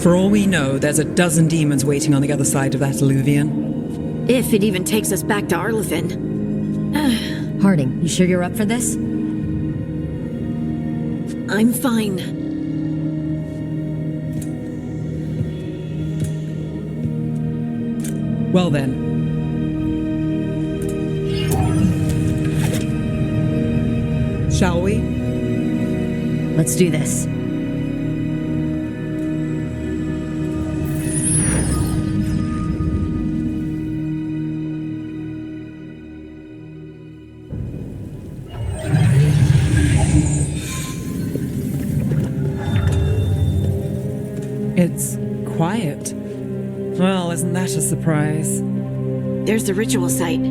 For all we know, there's a dozen demons waiting on the other side of that alluvion. If it even takes us back to Arlethan. Harding, you sure you're up for this? I'm fine. Well then. Shall we? Let's do this. It's quiet. Well, isn't that a surprise? There's the ritual site.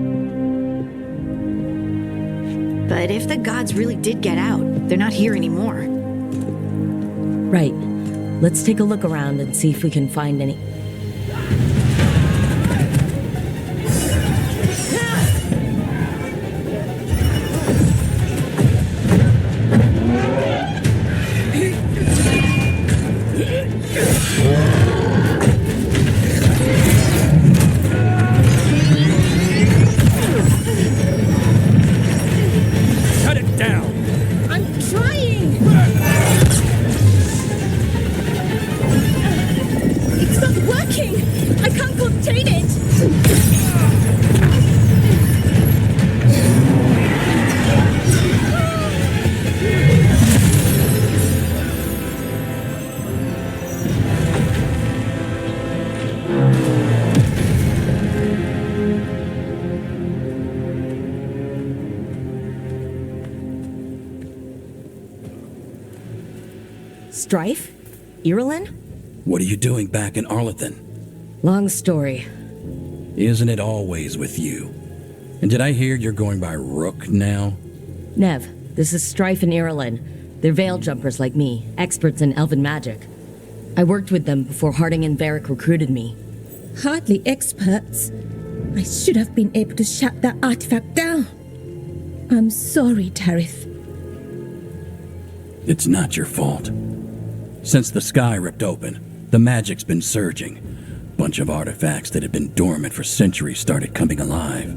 But if the gods really did get out, they're not here anymore. Right. Let's take a look around and see if we can find any... Strife? Irulan? What are you doing back in Arlethan? Long story. Isn't it always with you? And did I hear you're going by Rook now? Nev, this is Strife and Irulan. They're veil jumpers like me, experts in elven magic. I worked with them before Harding and Varric recruited me. Hardly experts. I should have been able to shut that artifact down. I'm sorry, Tarith. It's not your fault. Since the sky ripped open, the magic's been surging. Bunch of artifacts that had been dormant for centuries started coming alive.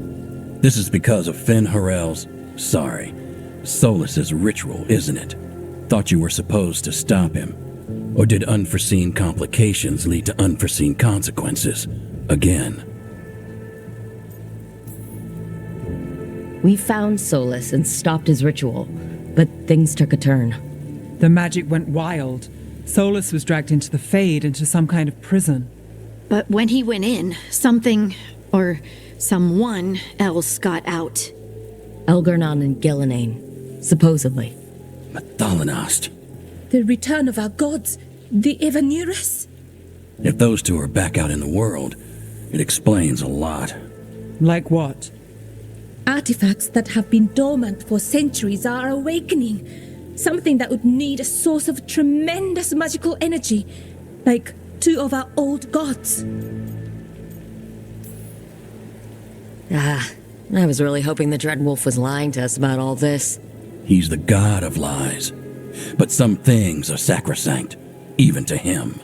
This is because of Finn Harel's, Solas's ritual, isn't it? Thought you were supposed to stop him. Or did unforeseen complications lead to unforeseen consequences? Again. We found Solas and stopped his ritual, but things took a turn. The magic went wild. Solas was dragged into the Fade, into some kind of prison. But when he went in, something, or someone else got out. Elgar'nan and Gillenane, supposedly. Mathalanost. The return of our gods, the Evanuris. If those two are back out in the world, it explains a lot. Like what? Artifacts that have been dormant for centuries are awakening. Something that would need a source of tremendous magical energy, like two of our old gods. I was really hoping the Dreadwolf was lying to us about all this. He's the god of lies. But some things are sacrosanct, even to him.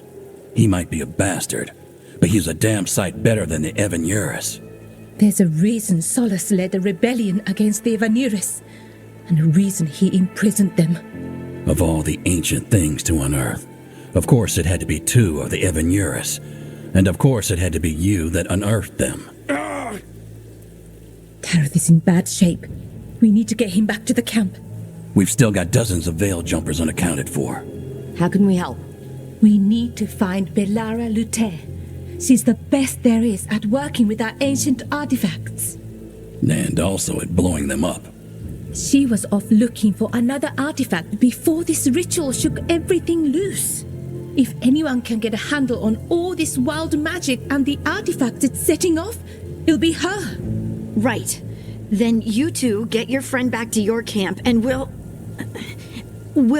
He might be a bastard, but he's a damn sight better than the Evanuris. There's a reason Solas led a rebellion against the Evanuris, and a reason he imprisoned them. Of all the ancient things to unearth, of course it had to be two of the Evanuris, and of course it had to be you that unearthed them. Tarith is in bad shape. We need to get him back to the camp. We've still got dozens of veil jumpers unaccounted for. How can we help? We need to find Belara Luthe. She's the best there is at working with our ancient artifacts. And also at blowing them up. She was off looking for another artifact before this ritual shook everything loose. If anyone can get a handle on all this wild magic and the artifacts it's setting off, it'll be her. Right. Then you two get your friend back to your camp and we'll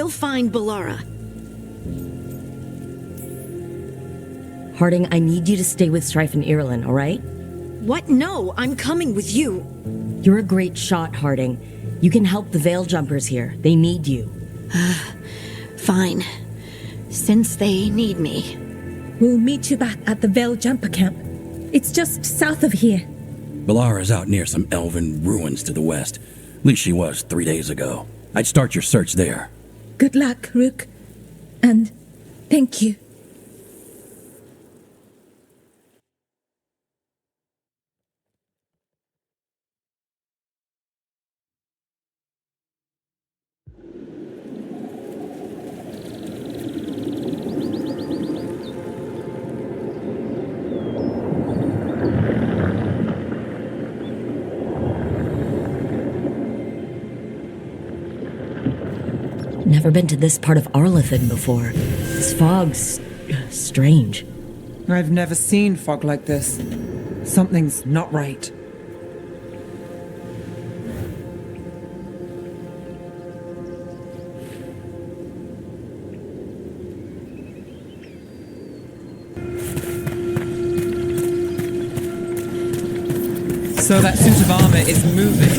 find Belara. Harding, I need you to stay with Strife and Irulan, all right? What? No, I'm coming with you. You're a great shot, Harding. You can help the veil jumpers here. They need you. Fine. Since they need me. We'll meet you back at the Veil Jumper Camp. It's just south of here. Balara's out near some elven ruins to the west. At least she was 3 days ago. I'd start your search there. Good luck, Rook. And thank you. Never been to this part of Arlathan before. This fog's strange. I've never seen fog like this. Something's not right. So that suit of armor is moving.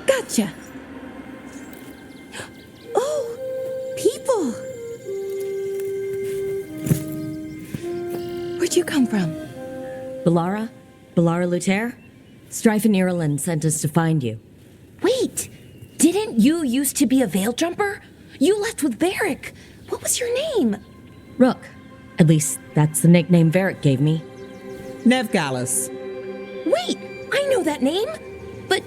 Gotcha. Oh, people. Where'd you come from? Balara? Balara Luther? Strife and Irulan sent us to find you. Wait, didn't you used to be a veil jumper? You left with Varric. What was your name? Rook. At least, that's the nickname Varric gave me. Nev Gallus. Wait, I know that name. But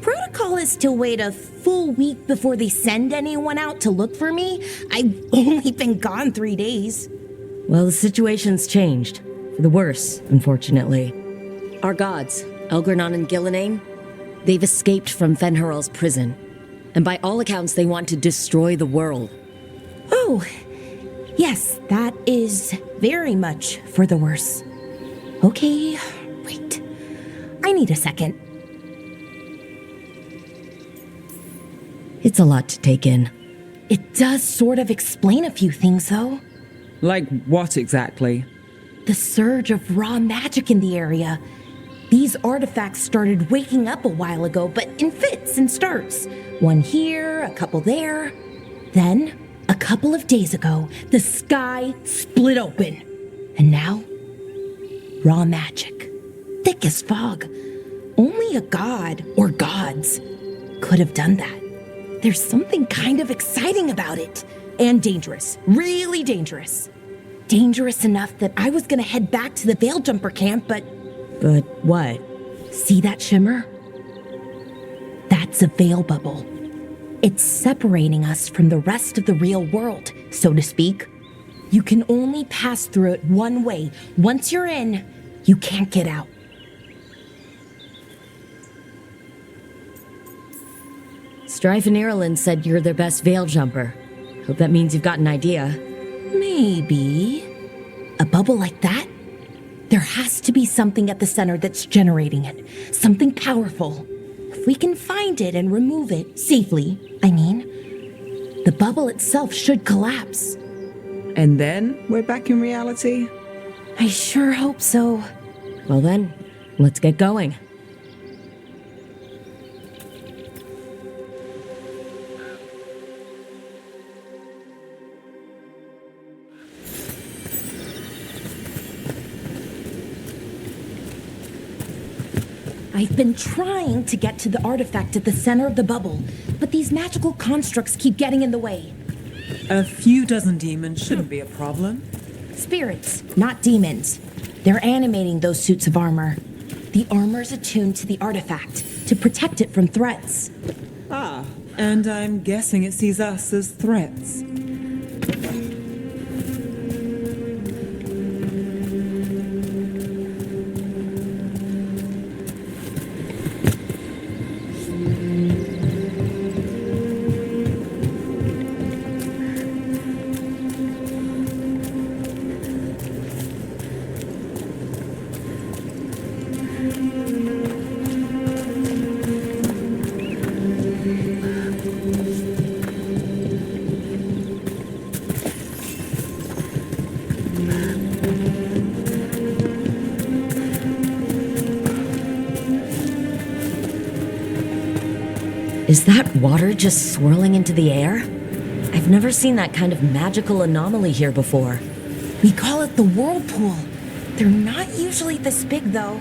protocol is to wait a full week before they send anyone out to look for me. I've only been gone 3 days. Well, the situation's changed. For the worse, unfortunately. Our gods, Elgranon and Gillenane, they've escaped from Fen'Harel's prison. And by all accounts, they want to destroy the world. Oh, yes, that is very much for the worse. Okay, wait. I need a second. It's a lot to take in. It does sort of explain a few things, though. Like what exactly? The surge of raw magic in the area. These artifacts started waking up a while ago, but in fits and starts. One here, a couple there. Then, a couple of days ago, the sky split open. And now, raw magic. Thick as fog. Only a god, or gods, could have done that. There's something kind of exciting about it. And dangerous. Really dangerous. Dangerous enough that I was gonna head back to the Veil Jumper camp, but But what? see that shimmer? That's a veil bubble. It's separating us from the rest of the real world, so to speak. You can only pass through it one way. Once you're in, you can't get out. Strife and Irulan said you're their best veil jumper. Hope that means you've got an idea. Maybe. A bubble like that? There has to be something at the center that's generating it. Something powerful. If we can find it and remove it safely, I mean, the bubble itself should collapse. And then we're back in reality? I sure hope so. Well then, let's get going. I've been trying to get to the artifact at the center of the bubble, but these magical constructs keep getting in the way. A few dozen demons shouldn't be a problem. Spirits, not demons. They're animating those suits of armor. The armor's attuned to the artifact to protect it from threats. Ah, and I'm guessing it sees us as threats. Is that water just swirling into the air? I've never seen that kind of magical anomaly here before. We call it the whirlpool. They're not usually this big, though.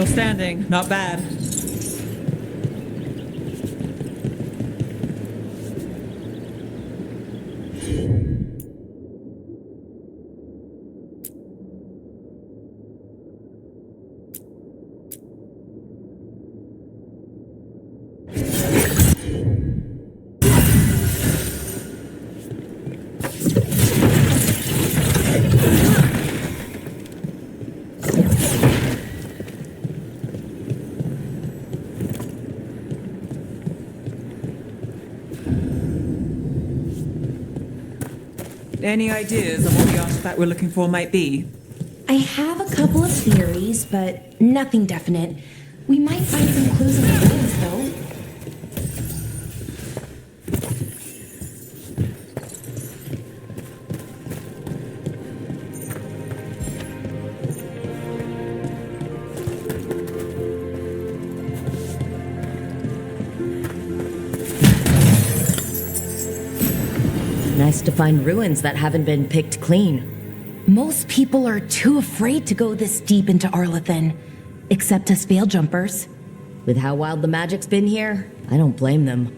Still standing. Not bad. Any ideas on what the artifact we're looking for might be? I have a couple of theories, but nothing definite. We might find some clues in the ruins, though. Nice to find ruins that haven't been picked clean. Most people are too afraid to go this deep into Arlathan, except us veil jumpers. With how wild the magic's been here, I don't blame them.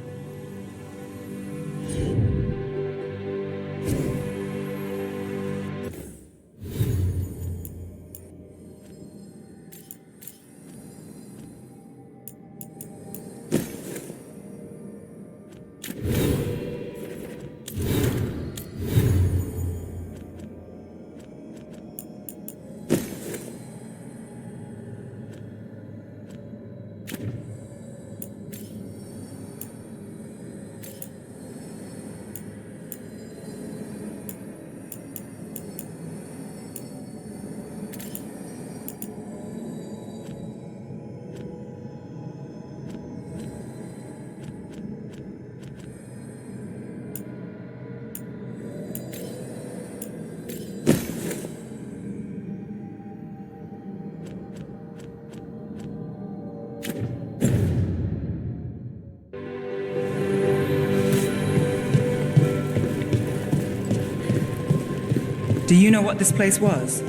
Do you know what this place was?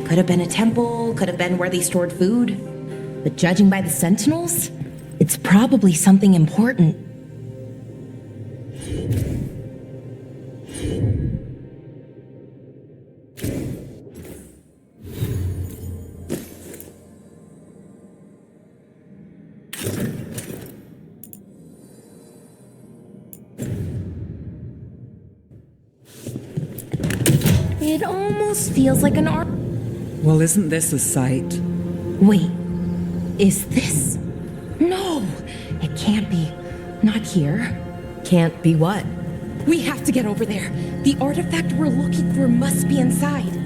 Could have been a temple, could have been where they stored food. But judging by the sentinels, it's probably something important. It almost feels like an art. Well, isn't this a sight? Wait, is this? No, it can't be. Not here. Can't be what? We have to get over there. The artifact we're looking for must be inside.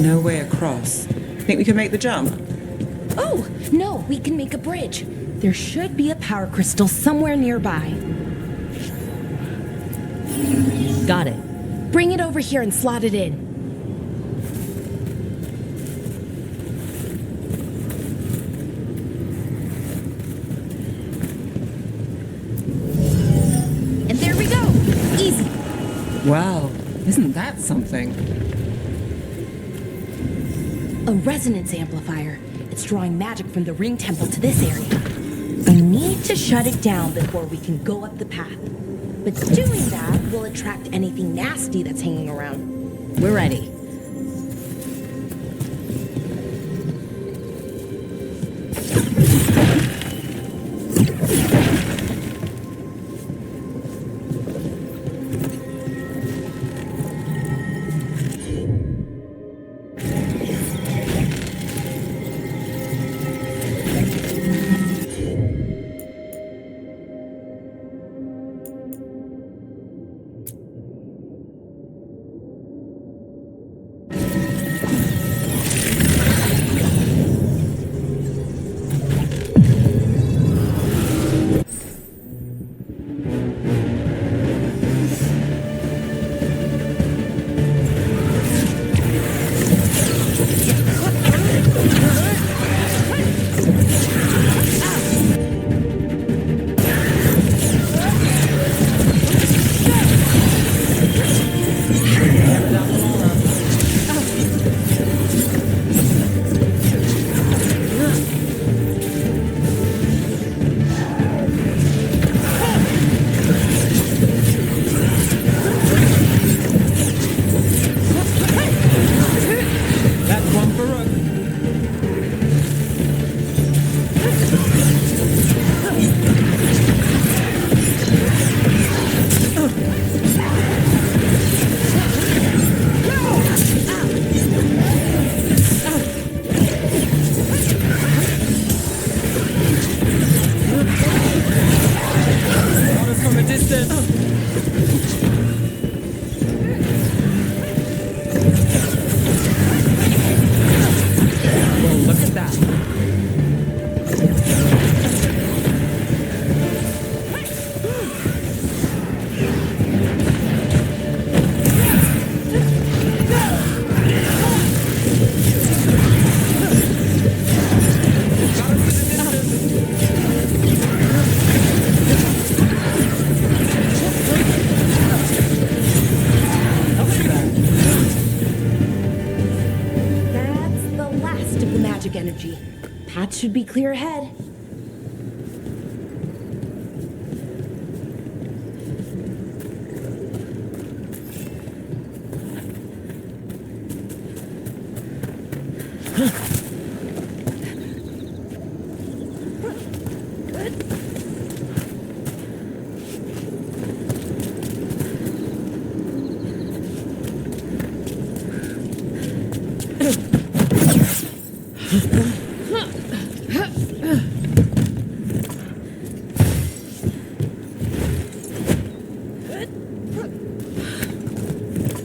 No way across. Think we can make the jump? Oh, no, we can make a bridge. There should be a power crystal somewhere nearby. Got it. Bring it over here and slot it in. And there we go. Easy. Wow, isn't that something? A resonance amplifier. It's drawing magic from the ring temple to this area. We need to shut it down before we can go up the path. But doing that will attract anything nasty that's hanging around. We're ready. Path should be clear ahead.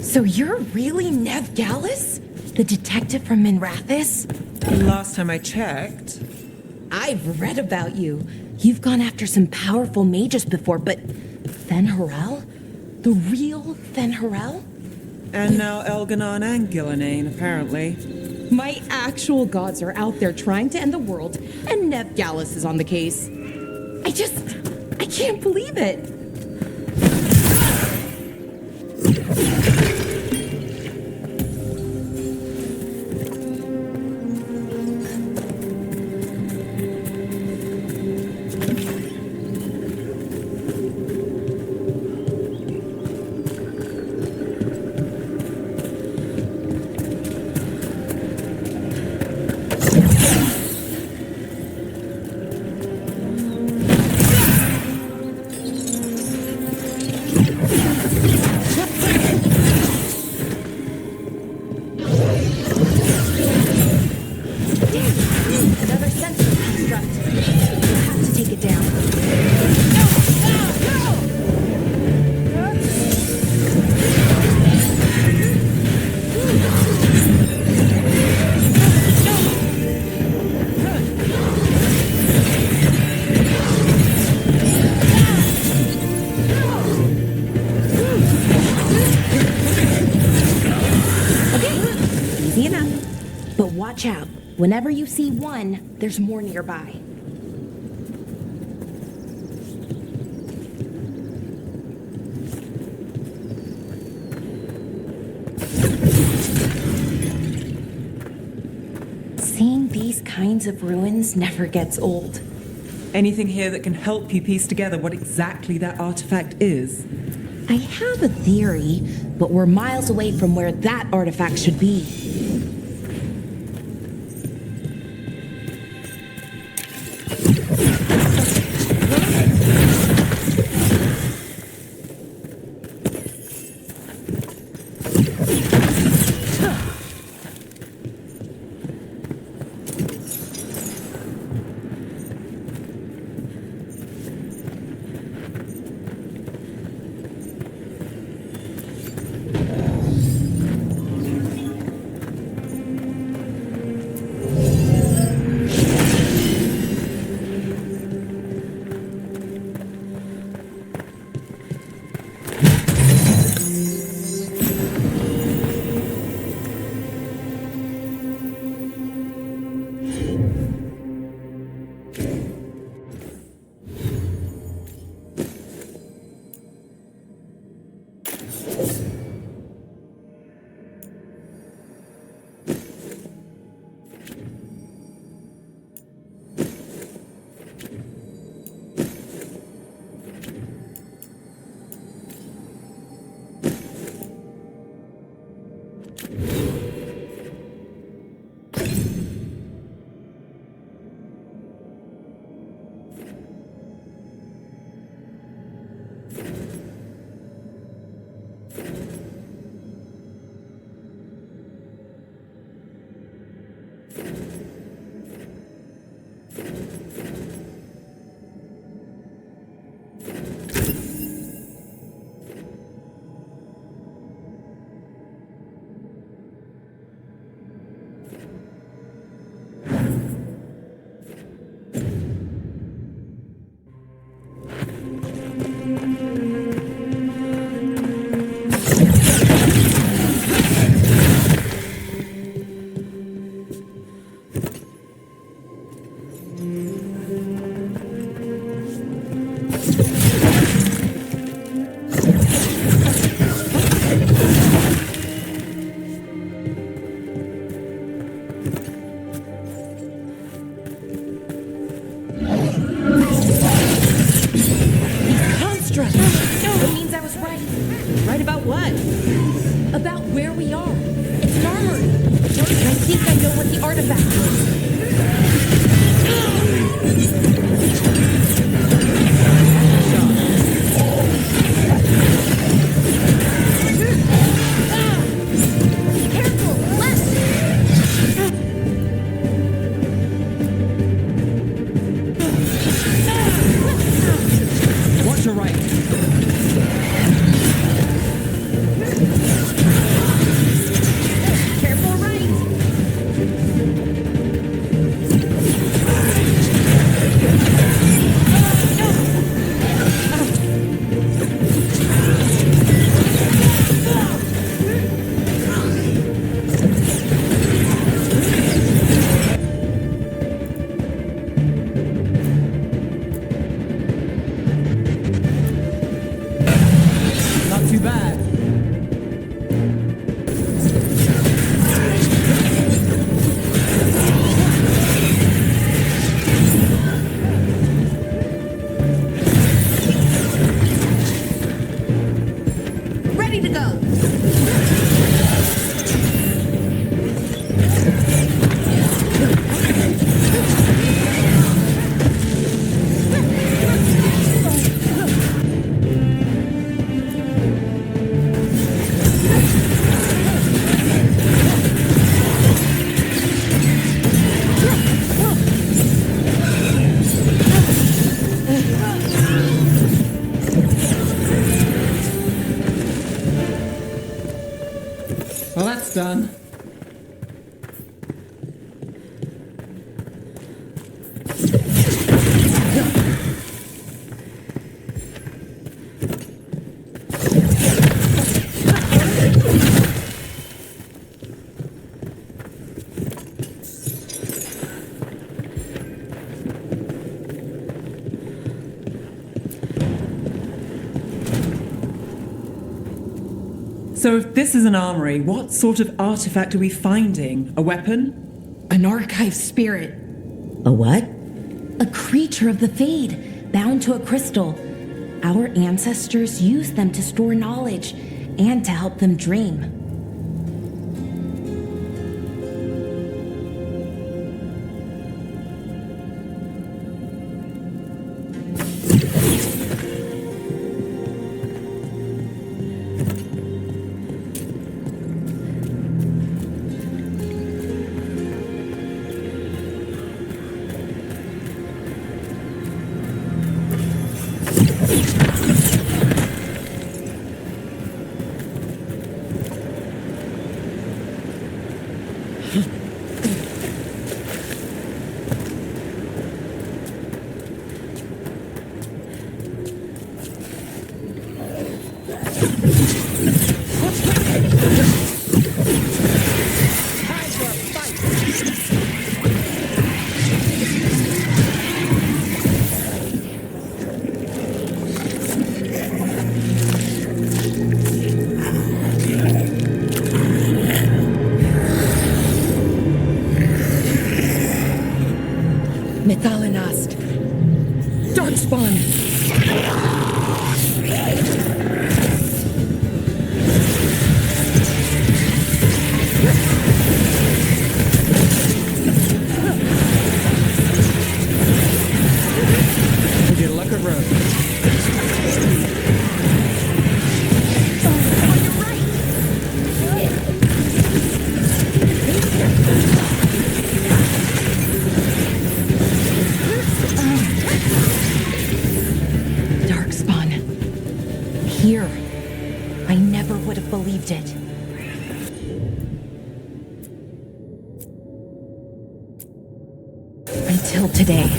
So you're really Nev Gallus? The detective from Minrathis? Last time I checked. I've read about you. You've gone after some powerful mages before, but Fen'Harel? The real Fen'Harel? And now Elganon and Gillenane, apparently. My actual gods are out there trying to end the world, and Nev Gallus is on the case. I can't believe it. Another sensor construct. We'll have to take it down. Okay, easy enough. But watch out. Whenever you see one, there's more nearby. Seeing these kinds of ruins never gets old. Anything here that can help you piece together what exactly that artifact is? I have a theory, but we're miles away from where that artifact should be. artifact. Careful, left! Watch your right. Careful right. Not too bad. Ready to go. Well, that's done. So if this is an armory, what sort of artifact are we finding? A weapon? An archive spirit. A what? A creature of the Fade, bound to a crystal. Our ancestors used them to store knowledge and to help them dream. Methalinast. Darkspawn. We did a luck of road. Darkspawn. Here. I never would have believed it. Until today.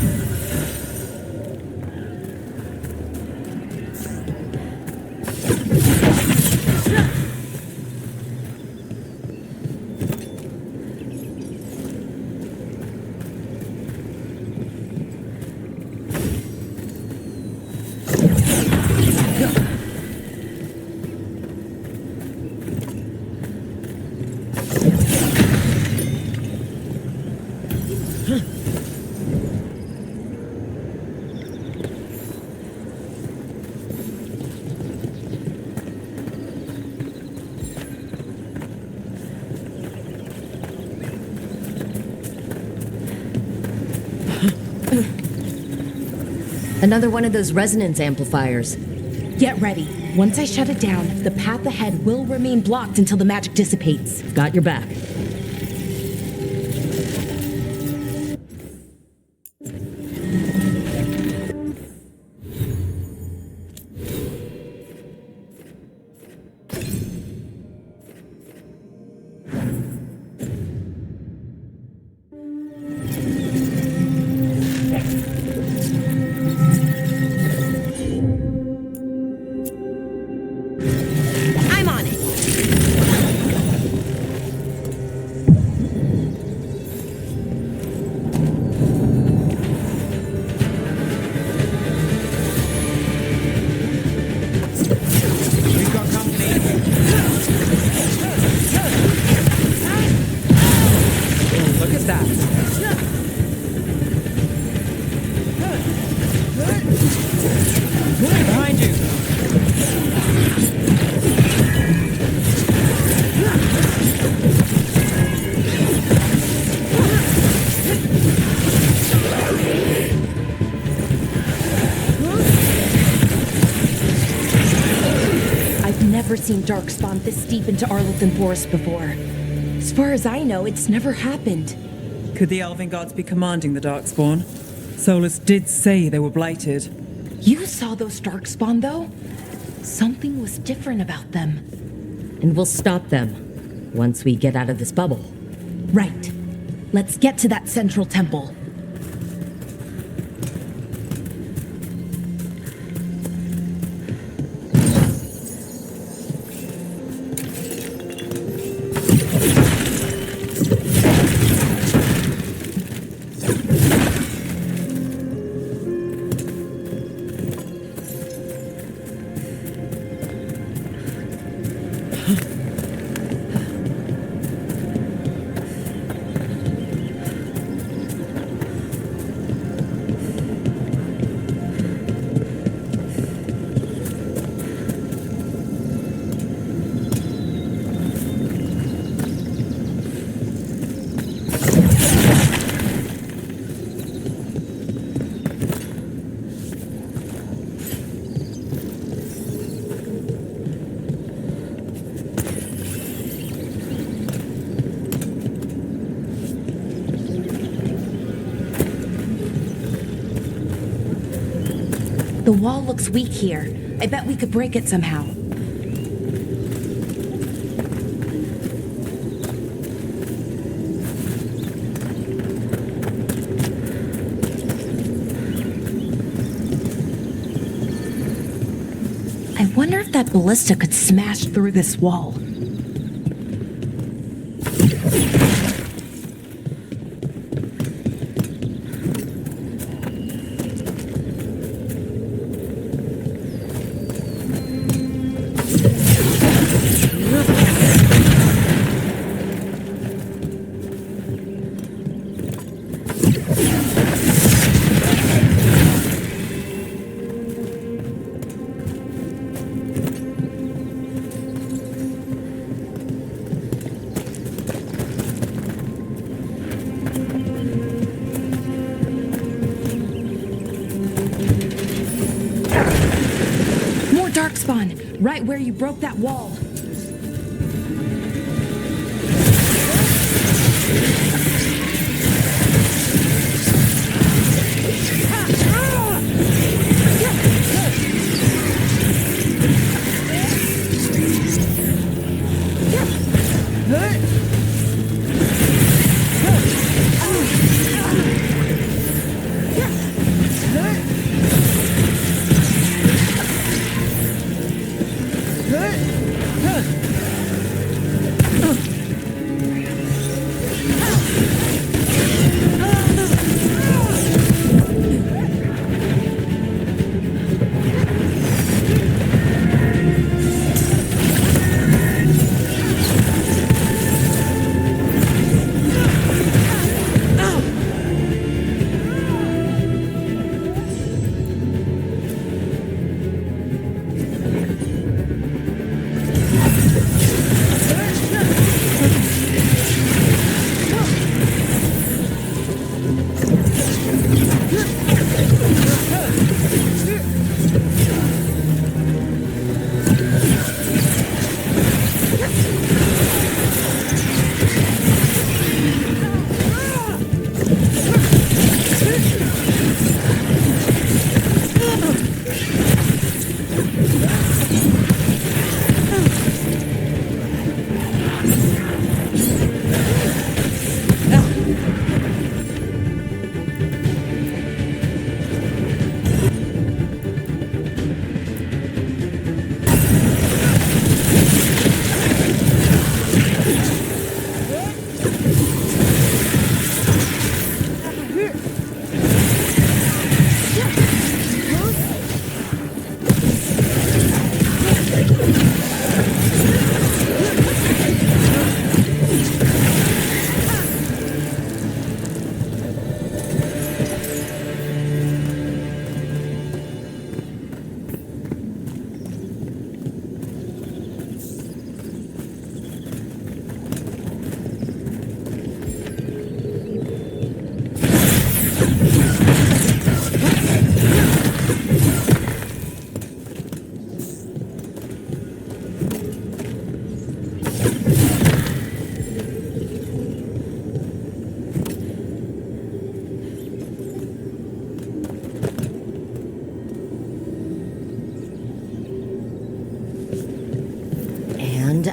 Another one of those resonance amplifiers. Get ready. Once I shut it down, the path ahead will remain blocked until the magic dissipates. Got your back. I'm on it. We've got company. Look at that. Behind you. I've never seen Darkspawn this deep into Arlothan Forest before. As far as I know, it's never happened. Could the Elven gods be commanding the Darkspawn? Solus did say they were blighted. You saw those Darkspawn, though? Something was different about them. And we'll stop them once we get out of this bubble. Right. Let's get to that central temple. The wall looks weak here. I bet we could break it somehow. I wonder if that ballista could smash through this wall. Darkspawn, right where you broke that wall.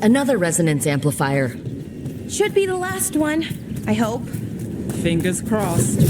another resonance amplifier. Should be the last one, I hope. Fingers crossed.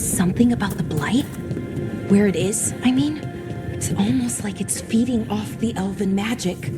Something about the blight? Where it is, I mean? It's almost like it's feeding off the elven magic.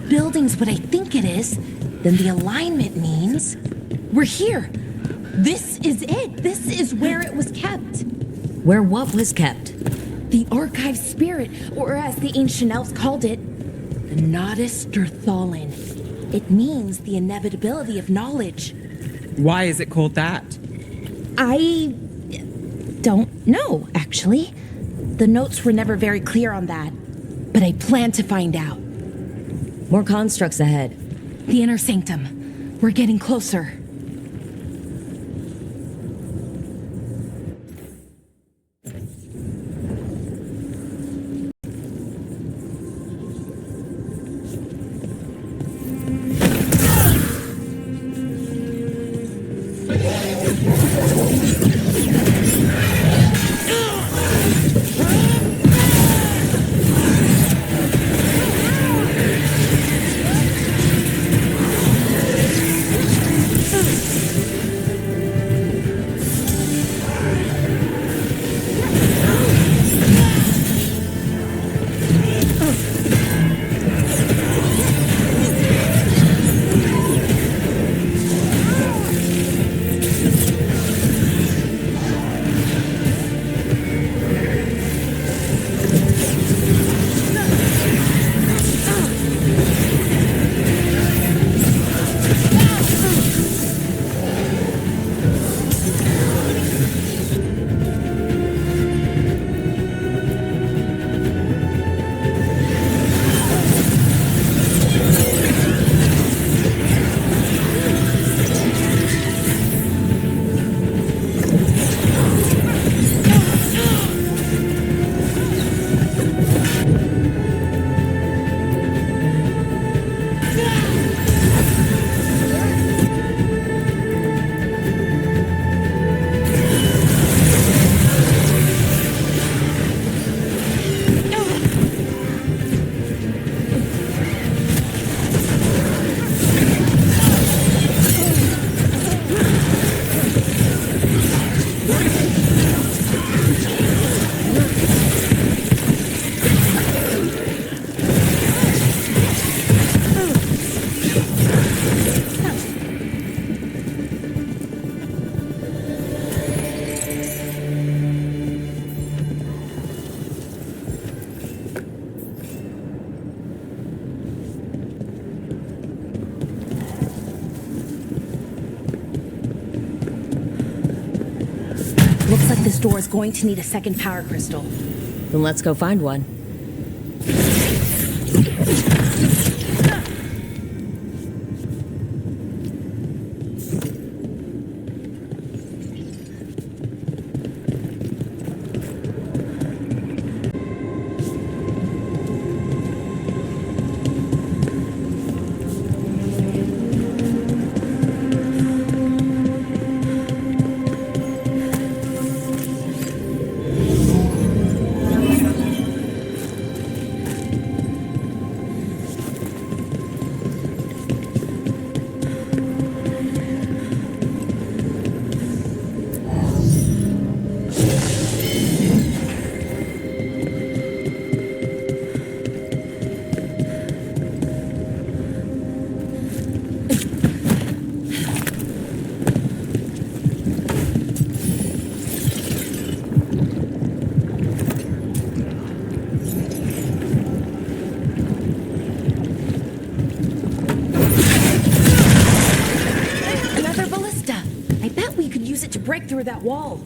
Building's what I think it is, then the alignment means we're here. This is it. This is where it was kept. Where what was kept? The archive spirit, or as the ancient elves called it, the Nodus Durthalin. It means the inevitability of knowledge. Why is it called that? I don't know, actually. The notes were never very clear on that, but I plan to find out. More constructs ahead. The inner sanctum. We're getting closer. Looks like this door is going to need a second power crystal. Then let's go find one. Break through that wall.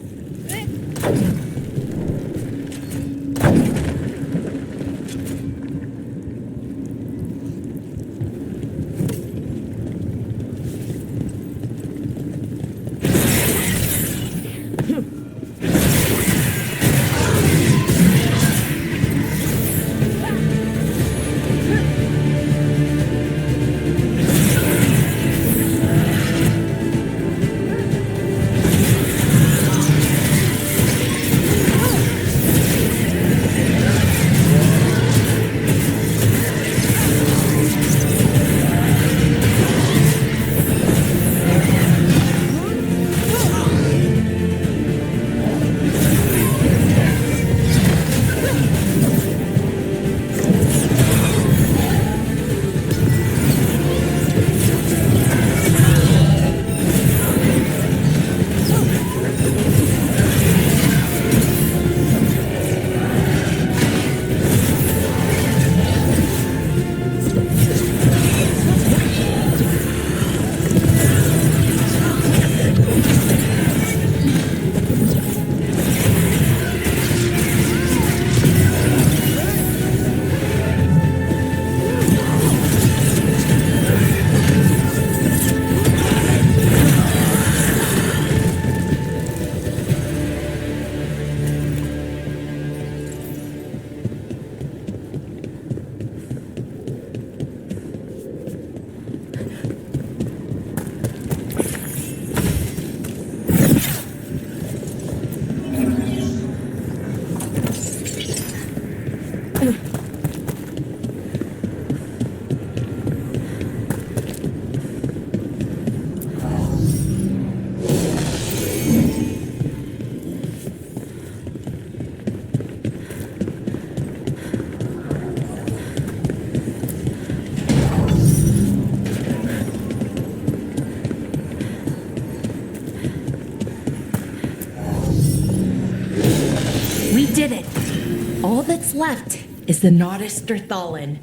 did it. All that's left is the Nodus Derthalin.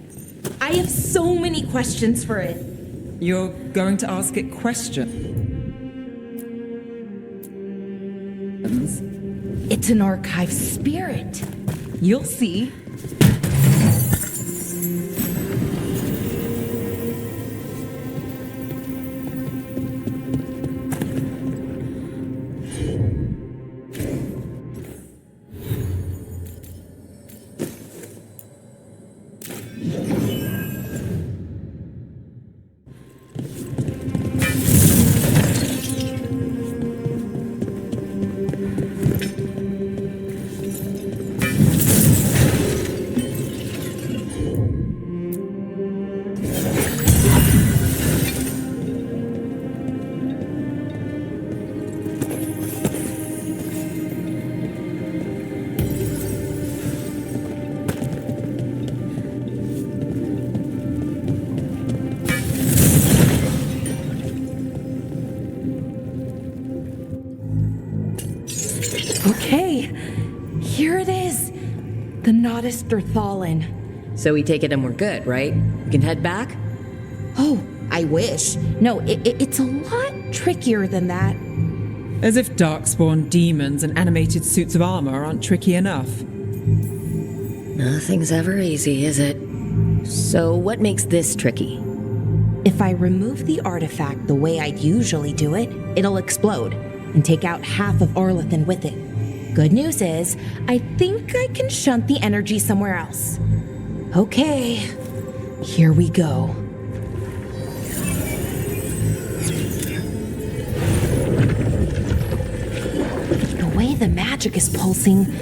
I have so many questions for it. You're going to ask it questions? It's an archive spirit. You'll see. Okay, here it is. The Nodus Derthalin. So we take it and we're good, right? We can head back? Oh, I wish. No, it's a lot trickier than that. As if darkspawn demons and animated suits of armor aren't tricky enough. Nothing's ever easy, is it? So what makes this tricky? If I remove the artifact the way I'd usually do it, it'll explode and take out half of Arlethan with it. Good news is, I think I can shunt the energy somewhere else. Okay, here we go. The way the magic is pulsing,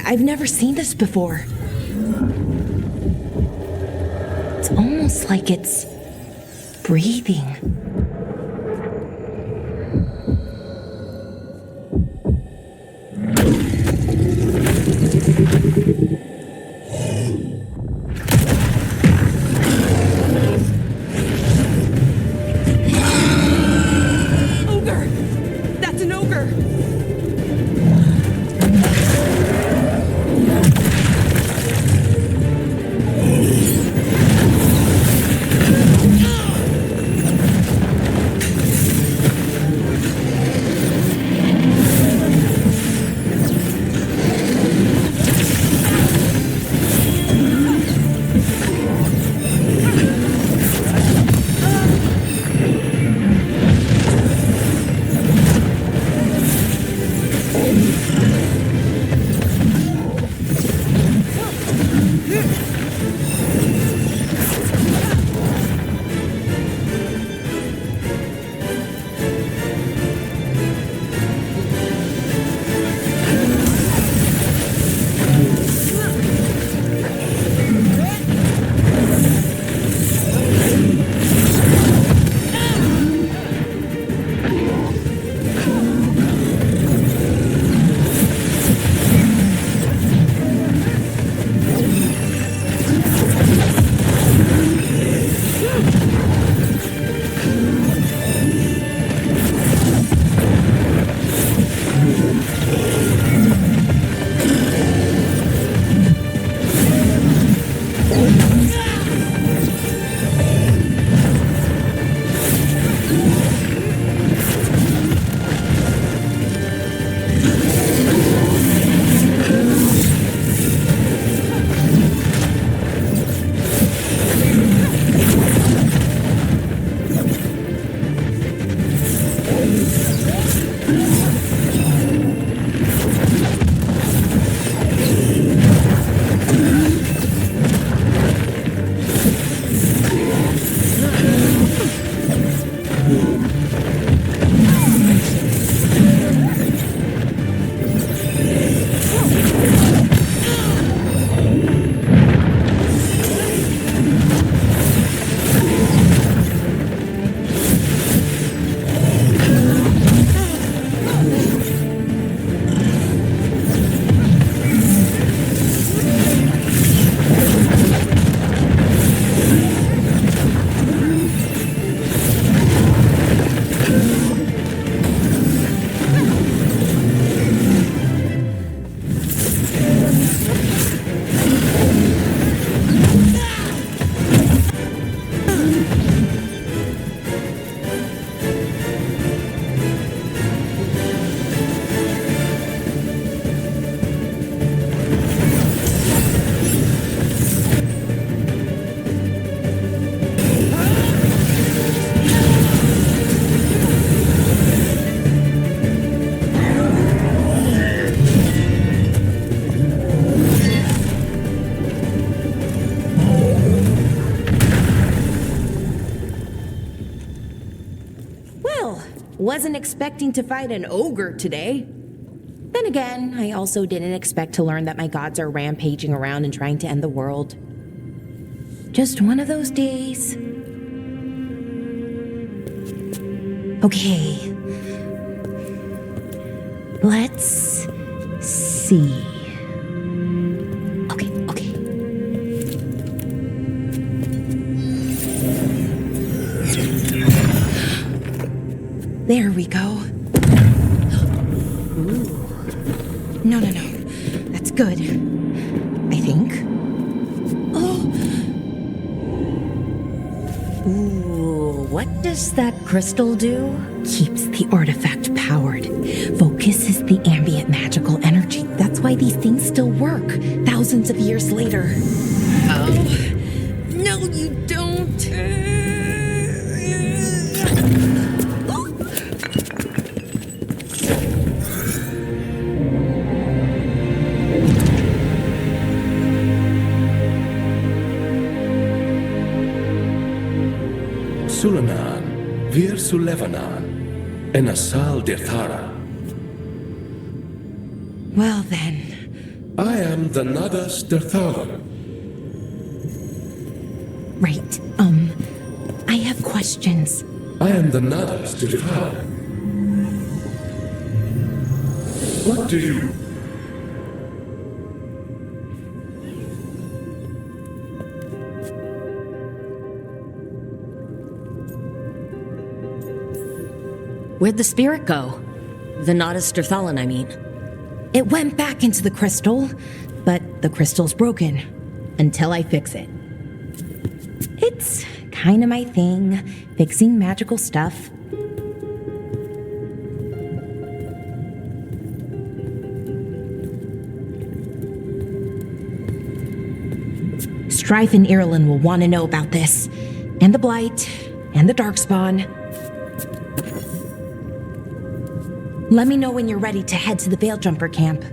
I've never seen this before. It's almost like it's breathing. Ogre! That's an ogre! Well, wasn't expecting to fight an ogre today. Then again, I also didn't expect to learn that my gods are rampaging around and trying to end the world. Just one of those days. Okay. Let's see. Okay. There we go. Ooh. No. That's good. I think. Oh. Ooh, what does that crystal do? Keeps the artifact powered. Focuses the ambient magical energy. That's why these things still work, thousands of years later. Oh. No, you don't. Sulanan, Vir Sulevanan, and Asal Dirthara. Well then. I am the Nadas Dirthara. Right. I have questions. I am the Nadas Dirthara. What do you... Where'd the spirit go? The Nadas Dirthalan, I mean. It went back into the crystal, but the crystal's broken. Until I fix it. It's kind of my thing, fixing magical stuff. Strife and Irulan will want to know about this. And the Blight, and the Darkspawn. Let me know when you're ready to head to the Veil Jumper camp.